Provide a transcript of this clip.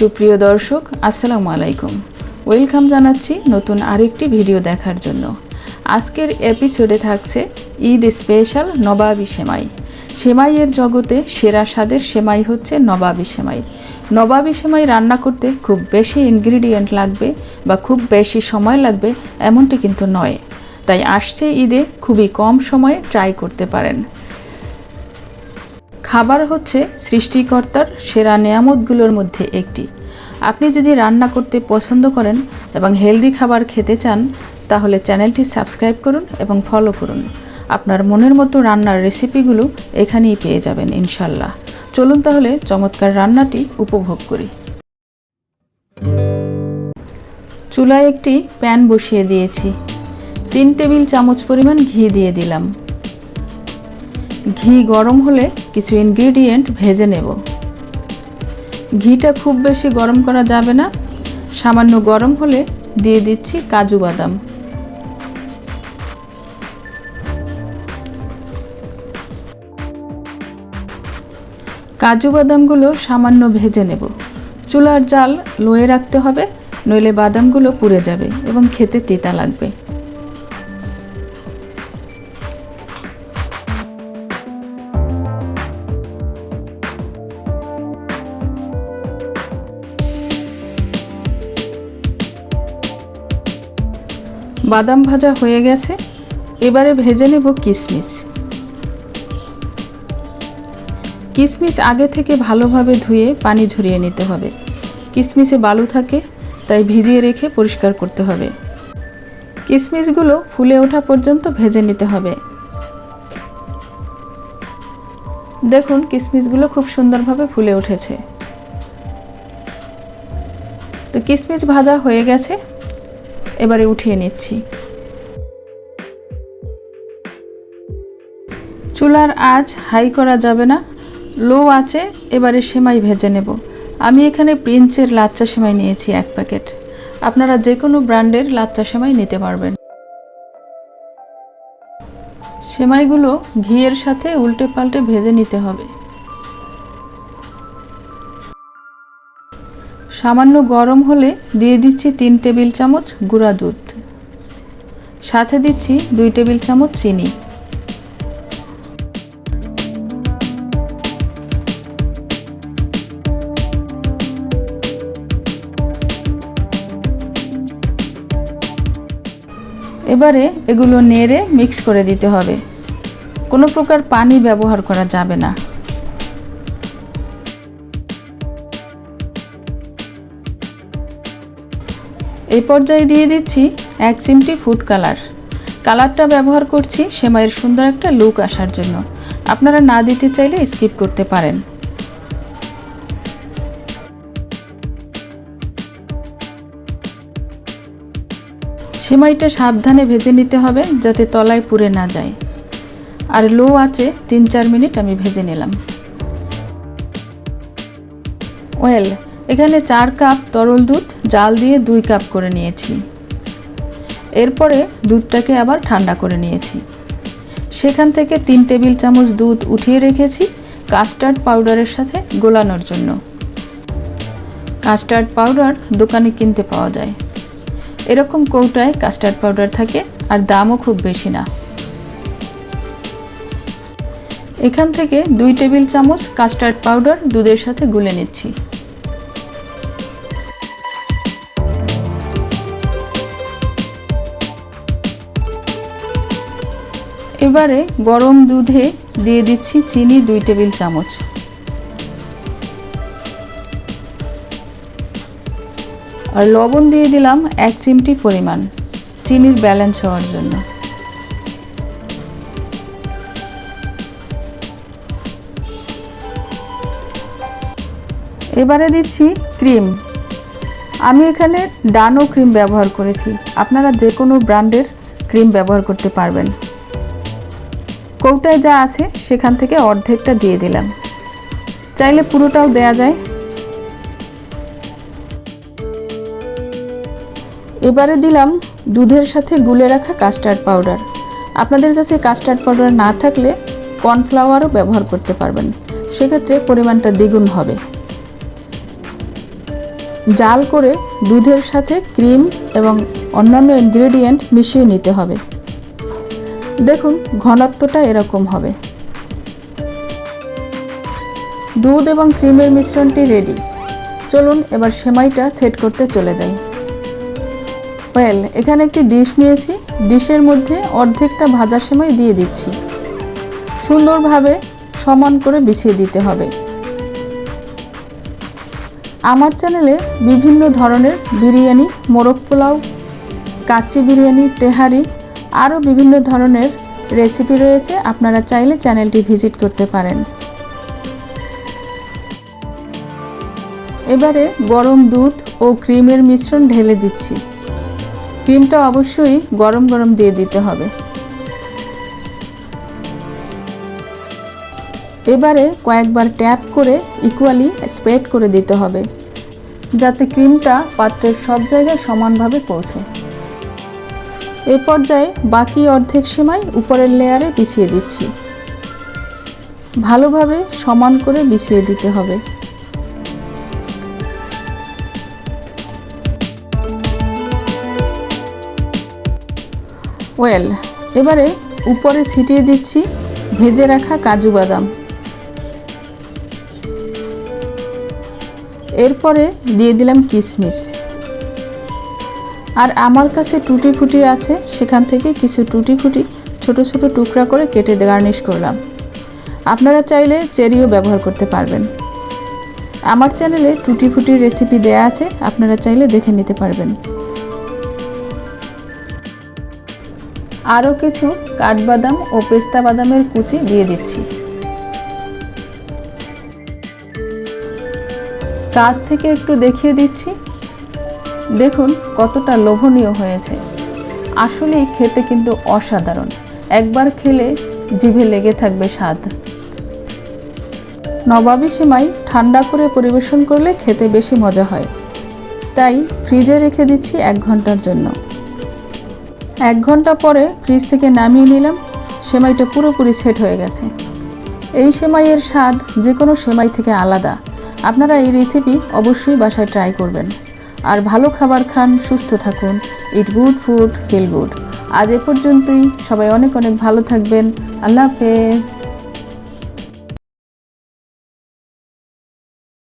সুপ্রিয় দর্শক আসসালামু আলাইকুম। ওয়েলকাম জানাচ্ছি নতুন আরেকটি ভিডিও দেখার জন্য। আজকের এপিসোডে থাকছে ঈদ স্পেশাল নবাবি সেমাই। সেমাইয়ের জগতে সেরা স্বাদের সেমাই হচ্ছে নবাবি সেমাই। নবাবি সেমাই রান্না করতে খুব বেশি ইনগ্রিডিয়েন্ট লাগবে বা খুব বেশি সময় লাগবে এমনটি কিন্তু নয়। তাই আসছে ঈদে খুবই কম সময়ে ট্রাই করতে পারেন। খাবার হচ্ছে সৃষ্টিকর্তার সেরা নেয়ামতগুলোর মধ্যে একটি। আপনি যদি রান্না করতে পছন্দ করেন এবং হেলদি খাবার খেতে চান তাহলে চ্যানেলটি সাবস্ক্রাইব করুন এবং ফলো করুন। আপনার মনের মতো রান্নার রেসিপিগুলো এখানেই পেয়ে যাবেন ইনশাল্লাহ। চলুন তাহলে চমৎকার রান্নাটি উপভোগ করি। চুলায় একটি প্যান বসিয়ে দিয়েছি। 3 টেবিল চামচ পরিমাণ ঘি দিয়ে দিলাম। ঘি গরম হলে কিছু ইনগ্রিডিয়েন্ট ভেজে নেব। ঘিটা খুব বেশি গরম করা যাবে না, সামান্য গরম হলে দিয়ে দিচ্ছি কাজু বাদাম। কাজু বাদামগুলো সামান্য ভেজে নেব। চুলার জাল লোয়ে রাখতে হবে, নইলে বাদামগুলো পুড়ে যাবে এবং খেতে তিতা লাগবে। বাদাম ভাজা হয়ে গেছে, এবারে ভেজে নেব কিশমিশ। কিশমিশ আগে থেকে ভালোভাবে ধুয়ে পানি ঝরিয়ে নিতে হবে। কিশমিশে বালু থাকে, তাই ভিজিয়ে রেখে পরিষ্কার করতে হবে। কিশমিশগুলো ফুলে ওঠা পর্যন্ত ভেজে নিতে হবে। দেখুন কিশমিশগুলো খুব সুন্দরভাবে ফুলে উঠেছে। তো কিশমিশ ভাজা হয়ে গেছে, এবারে উঠিয়ে নিচ্ছি। চুলার আঁচ হাই করা যাবে না, লো আঁচে এবারে সেমাই ভেজে নেব। আমি এখানে প্রিন্সের লাচ্চা সেমাই নিয়েছি 1 প্যাকেট। আপনারা যে কোনো ব্র্যান্ডের লাচ্চা সেমাই নিতে পারবেন। সেমাইগুলো ঘিয়ের সাথে উল্টে পাল্টে ভেজে নিতে হবে। সামান্য গরম হলে দিয়ে দিচ্ছি 3 টেবিল চামচ গুঁড়া দুধ, সাথে দিচ্ছি 2 টেবিল চামচ চিনি। এবারে এগুলো নেড়ে মিক্স করে দিতে হবে। কোনো প্রকার পানি ব্যবহার করা যাবে না। এই পর্যায়ে দিয়ে দিচ্ছি 1 চিমটি ফুড কালার। কালারটা ব্যবহার করছি সেমাইয়ের সুন্দর একটা লুক আসার জন্য। আপনারা না দিতে চাইলে স্কিপ করতে পারেন। সেমাইটা সাবধানে ভেজে নিতে হবে যাতে তলায় পুড়ে না যায়। আর লো আঁচে 3-4 মিনিট আমি ভেজে নিলাম। এখানে 4 কাপ তরল দুধ জাল দিয়ে 2 কাপ করে নিয়েছি। এরপরে দুধটাকে আবার ঠান্ডা করে নিয়েছি। সেখান থেকে 3 টেবিল চামচ দুধ উঠিয়ে রেখেছি কাস্টার্ড পাউডারের সাথে গোলানোর জন্য। কাস্টার্ড পাউডার দোকানে কিনতে পাওয়া যায়। এরকম কৌটায় কাস্টার্ড পাউডার থাকে, আর দামও খুব বেশি না। এখান থেকে 2 টেবিল চামচ কাস্টার্ড পাউডার দুধের সাথে গুলে নিচ্ছি। এবারে গরম দুধে দিয়ে দিচ্ছি চিনি 2 টেবিল চামচ। আর লবণ দিয়ে দিলাম 1 চিমটি পরিমাণ, চিনির ব্যালেন্স হওয়ার জন্য। এবারে দিচ্ছি ক্রিম। আমি এখানে ডানো ক্রিম ব্যবহার করেছি। আপনারা যে কোনো ব্র্যান্ডের ক্রিম ব্যবহার করতে পারবেন। কৌটায় যা আছে সেখান থেকে অর্ধেকটা দিয়ে দিলাম, চাইলে পুরোটাও দেয়া যায়। এবারে দিলাম দুধের সাথে গুলে রাখা কাস্টার্ড পাউডার। আপনাদের কাছে কাস্টার্ড পাউডার না থাকলে কর্নফ্লাওয়ারও ব্যবহার করতে পারবেন, সেক্ষেত্রে পরিমাণটা দ্বিগুণ হবে। জাল করে দুধের সাথে ক্রিম এবং অন্যান্য ইনগ্রেডিয়েন্ট মিশিয়ে নিতে হবে। দেখুন ঘনত্বটা এরকম হবে। দুধ এবং ক্রিমের মিশ্রণটি রেডি। চলুন এবার সেমাইটা সেট করতে চলে যাই। এখানে একটি ডিশ নিয়েছি। ডিশের মধ্যে অর্ধেকটা ভাজা সেমাই দিয়ে দিচ্ছি। সুন্দরভাবে সমান করে বিছিয়ে দিতে হবে। আমার চ্যানেলে বিভিন্ন ধরনের বিরিয়ানি, মোরগ পোলাও, কাচ্চি বিরিয়ানি, তেহারি আরও বিভিন্ন ধরনের রেসিপি রয়েছে। আপনারা চাইলে চ্যানেলটি ভিজিট করতে পারেন। এবারে গরম দুধ ও ক্রিমের মিশ্রণ ঢেলে দিচ্ছি। ক্রিমটা অবশ্যই গরম গরম দিয়ে দিতে হবে। এবারে কয়েকবার ট্যাপ করে ইকুয়ালি স্প্রেড করে দিতে হবে, যাতে ক্রিমটা পাত্রের সব জায়গায় সমানভাবে পৌঁছে। এ পর্যায়ে বাকি অর্ধেক সেমাই উপরের লেয়ারে বিছিয়ে দিচ্ছি। ভালোভাবে সমান করে বিছিয়ে দিতে হবে। এবারে উপরে ছিটিয়ে দিচ্ছি ভেজে রাখা কাজু বাদাম। এরপরে দিয়ে দিলাম কিশমিশ। আর আমার কাছে টুটি ফুটি আছে, সেখান থেকে কিছু টুটি ফুটি ছোট ছোট টুকরা করে কেটে গার্নিশ করলাম। আপনারা চাইলে চেরিও ব্যবহার করতে পারবেন। আমার চ্যানেলে টুটি ফুটির রেসিপি দেয়া আছে, আপনারা চাইলে দেখে নিতে পারবেন। আরও কিছু কাঠবাদাম ও পেস্তা বাদামের কুচি দিয়ে দিচ্ছি। কাছ থেকে একটু দেখিয়ে দিচ্ছি। দেখুন কতটা লোভনীয় হয়েছে। আসলেই খেতে কিন্তু অসাধারণ। একবার খেলে জিভে লেগে থাকবে স্বাদ। নবাবি সেমাই ঠান্ডা করে পরিবেশন করলে খেতে বেশি মজা হয়। তাই ফ্রিজে রেখে দিচ্ছি 1 ঘন্টার জন্য। 1 ঘন্টা পরে ফ্রিজ থেকে নামিয়ে নিলাম। সেমাইটা পুরোপুরি সেট হয়ে গেছে। এই সেমাইয়ের স্বাদ যে কোনো সেমাই থেকে আলাদা। আপনারা এই রেসিপি অবশ্যই বাসায় ট্রাই করবেন। আর ভালো খাবার খান, সুস্থ থাকুন। It good food, feel good. আজ এ পর্যন্তই। সবাই অনেক অনেক ভালো থাকবেন। আল্লাহ হাফেজ।